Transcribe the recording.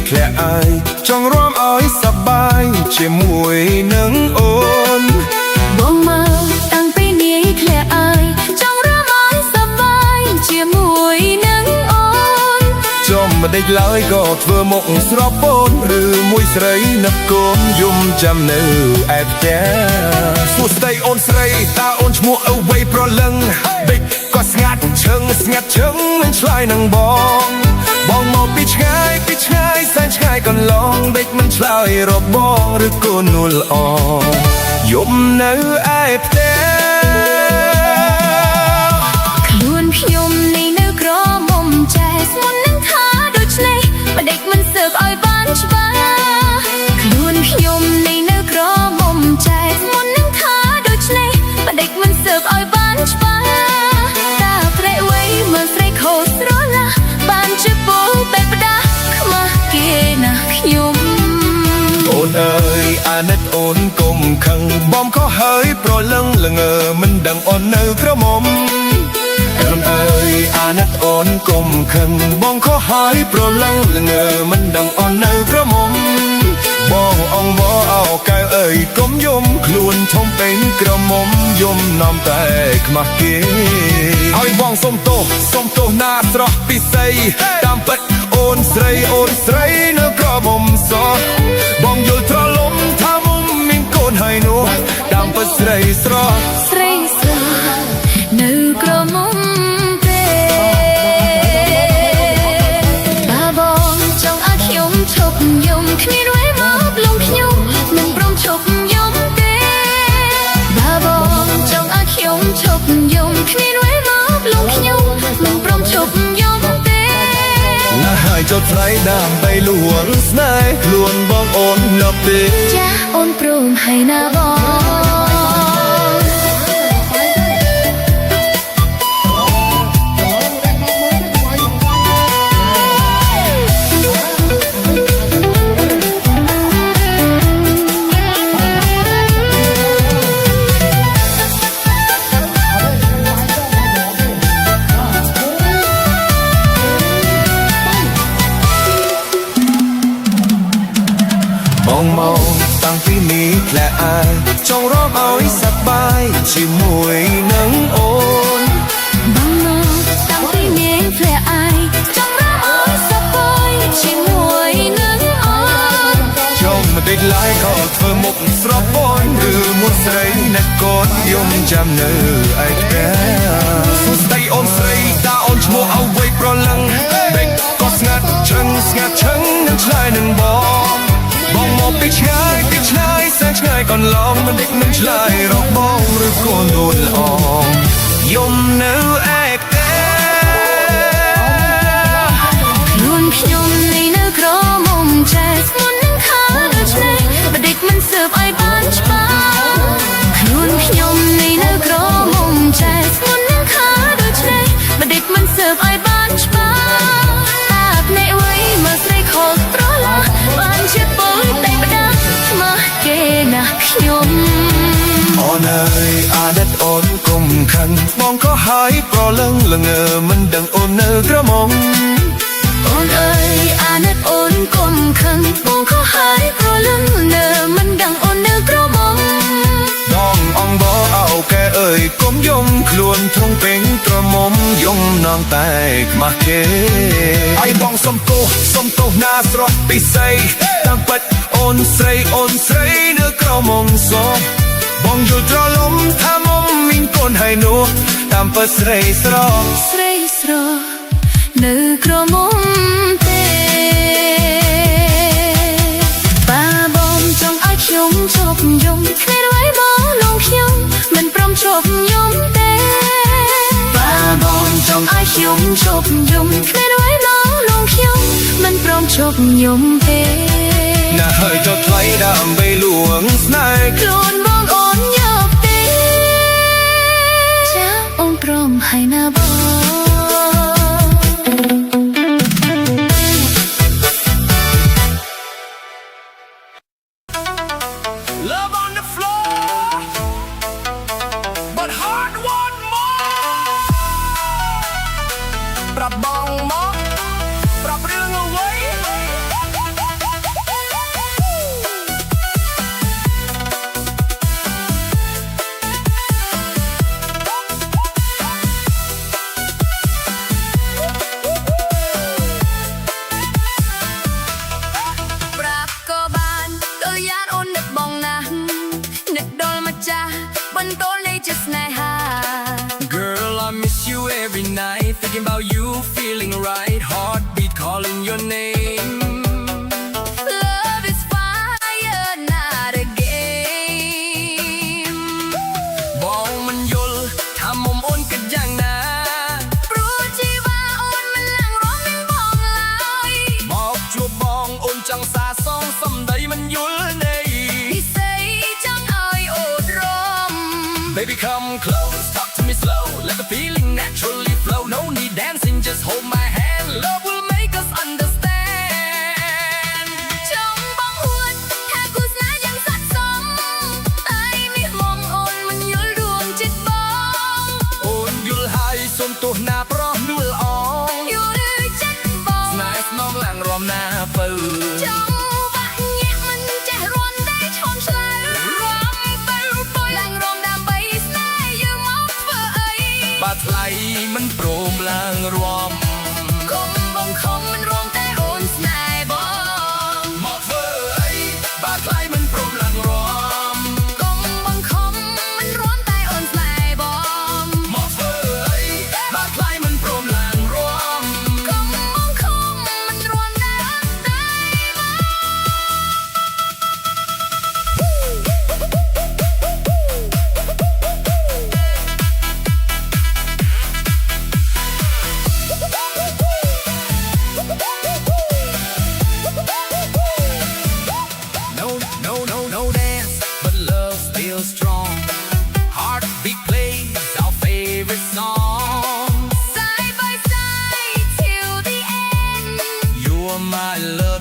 แค่อายจงร่วมอ้อยสบายជាមួយនឹងអូនបងមកតាំងពីនាយធ្លាក់អើយចង់រំអើយសប្បាយជាមួយនឹងអូនចំមិនដេចឡើយក៏ធ្វើមកស្រពូនឬមួយស្រីនឹកកូនយំចាំនៅឯផ្ទះសួស្ដីអូនស្រីតើអូនឈ្មោះអ្វីប្រលឹងបិចក៏ស្ងាត់ឈឹងមិនឆ្លើយនឹងបងមកពីឆ្ងាយសែនឆ្ងាយកន្លងបិចមិនឆ្លើយរកបងឬកូននួលល្អយំនៅឯផ្ទះខ្លួនខ្ញុំនេះនៅក្រមុំចែស្មុននឹងថាដូច្នេះបដិចមិនសើបឲ្យបានច្បាស់ខ្លួនខ្ញុំនេះនៅក្រមុំចែស្មុននឹងថាដូច្នេះបដិចមិនសើបឲ្យបានច្បាស់តើព្រែកវ័យមើលស្រីខូចស្រឡះបានជាពូបែបផ្ដាស់ខ្មាស់គេណាខ្ញុំអូនអើយអាណិតអូនកុំខឹងបងខុសហើយប្រលឹងល្ងើមិនដឹងអូននៅក្រមុំអូនអើយអាណិតអូនកុំខឹងបងខុសហើយប្រលឹងល្ងើមិនដឹងអូននៅក្រមុំបងអងវ៉អោកៅអើយកុំយំខ្លួនធំពេញក្រមុំយំនាំតែខ្មាស់គេឲ្យបងសុំទោសណាស្រស់ពិសីតាមពិតអូនស្រីនៅក្រមុំសោះបងយល់ត្រឡំថាមុំមានកូនហើយនោះតាមពិតស្រីស្រស់នៅក្រមុំទេបាបងចង់ឲ្យខ្ញុំឈប់យំគ្មានអ្វីមកលងខ្ញុំមិនព្រមឈប់យំទេបាបងចង់ឲ្យខ្ញុំឈប់យំគ្មានអ្វីមកលងខ្ញុំមិនព្រមឈប់យំទេណាហើយចុតថ្លៃដើម្បីលួងស្នេហ៍ខ្លួនបងអូនលប់ទេចាអូនព្រមហើយណាបងមកតាំងពីនេះធ្លាក់អើយចង់រំអើយសប្បាយជាមួយនឹងអូនបងមកតាំងពីនេះធ្លាក់អើយចង់រំអើយសប្បាយជាមួយនឹងអូនចង់មិនដេចឡើយក៏ធ្វើមុខស្រពូនឬមួយស្រីនឹកកូនយំចាំនៅឯផ្ទះសួស្ដីអូនស្រីតើអូនឈ្មោះអ្វីប្រលឹងបិចក៏ស្ងាត់ឈឹងនឹងឆ្លើយនឹងបងមកពីឆ្ងាយសែនឆ្ងាយកន្លងមិនដេចមិនឆ្លើយរកបងឬកូននួលល្អយំនៅឯផ្ទះខ្លួនខ្ញុំនេះនៅក្រមុំចែស្មុននឹងថាដូច្នេះបដិចមិនសើបឲ្យបានច្បាស់ខ្លួនខ្ញុំនេះនៅក្រមុំចែស្មុននឹងថាដូច្នេះបដិចមិនសើបឲ្យបានច្បាស់តាភ្នែកវ័យមើលស្រីខូចប្រឡាស់បានជាពូតែផ្ដាស់ខ្មាស់គេណាខ្ញុំអូនអើយអាណិតអូនកុំខឹងបងក៏ហើយប្រលឹងល្ងើមិនដឹងអូននៅក្រមុំអូនអើយអាណិតអូនកុំខឹងបងក៏ហើយប្រលឹងនៅមិនដឹងអូននៅក្រមុំដងអងបអោកែអើយកុំយំខ្លួនធំពេញក្រមុំយំនងតែខ្មាស់គេឲ្យបងសុំទោសណាស្រស់ពិសីតាមពិតអូនស្រីនៅក្រមុំសោះបងយល់ត្រឡំថាមុំមានកូនហើយនោះតាមពិតស្រីស្រស់នៅក្រមុំទេបាបងចង់ឲ្យខ្ញុំឈប់យំគ្មានអ្វីមកលងខ្ញុំមិនព្រមឈប់យំទេបាបងចង់ឲ្យខ្ញុំឈប់យំគ្មានអ្វីមកលងខ្ញុំមិនព្រមឈប់យំទេណាហើយចុះថ្លៃដើម្បីលួងស្នេហ៍ខ្លួនបងអូនយកទេចាអូនព្រមហើយណាបងប្រាប់បងមកប្រាប់រឿងអ្វី every night, thinking about you, feeling right, heartbeat calling your name. Love is fire not a game បងមិនយល់ថាមុំអូនគិតយ៉ាងណា ព្រោះជីវ៉ាអូនមិនឡើងរំនឹងបងឡើយ មកជួបបងអូនចង់សាសងសំដីមិនយល់ន័យ និស្ស័យចង់ឲ្យអូនរំ Baby come close, talk to me slow, let the feeling naturally flow. No need dancing, just hold my hand. Love will make us understand. ចង់បងហួតថាគូស្នេហ៍យ៉ាងស័ក្តិសមតែមាសមុំអូនមិនយល់ដួងចិត្តបង អូនយល់ហើយសូមទោសណាប្រោះនួលអង យល់ចិត្តបង ស្នេហ៍ស្នងឡើងរំណាពៅ ចង់បាក់ញាក់មិនចេះរាន់តែឈោមឆ្លើយរំទៅពុយឡើងរំដើម្បីស្នេហ៍យើងមកធ្វើអី បាត់ថ្លៃមិនព្រមឡើងរំ គុំបងខំមិនរំតែអូនស្នេហ៍បង មកធ្វើអីបាត់ថ្លៃមិនព្រមឡើងរំ គុំបងខំមិនរំតែអូនស្នេហ៍បង មកធ្វើអីបាត់ថ្លៃមិនព្រមឡើងរំ គុំបងខំមិនរំតែអូនស្នេហ៍បង No dance, but love still strong. Heartbeat plays our favorite song. Side by side till the end You are my love.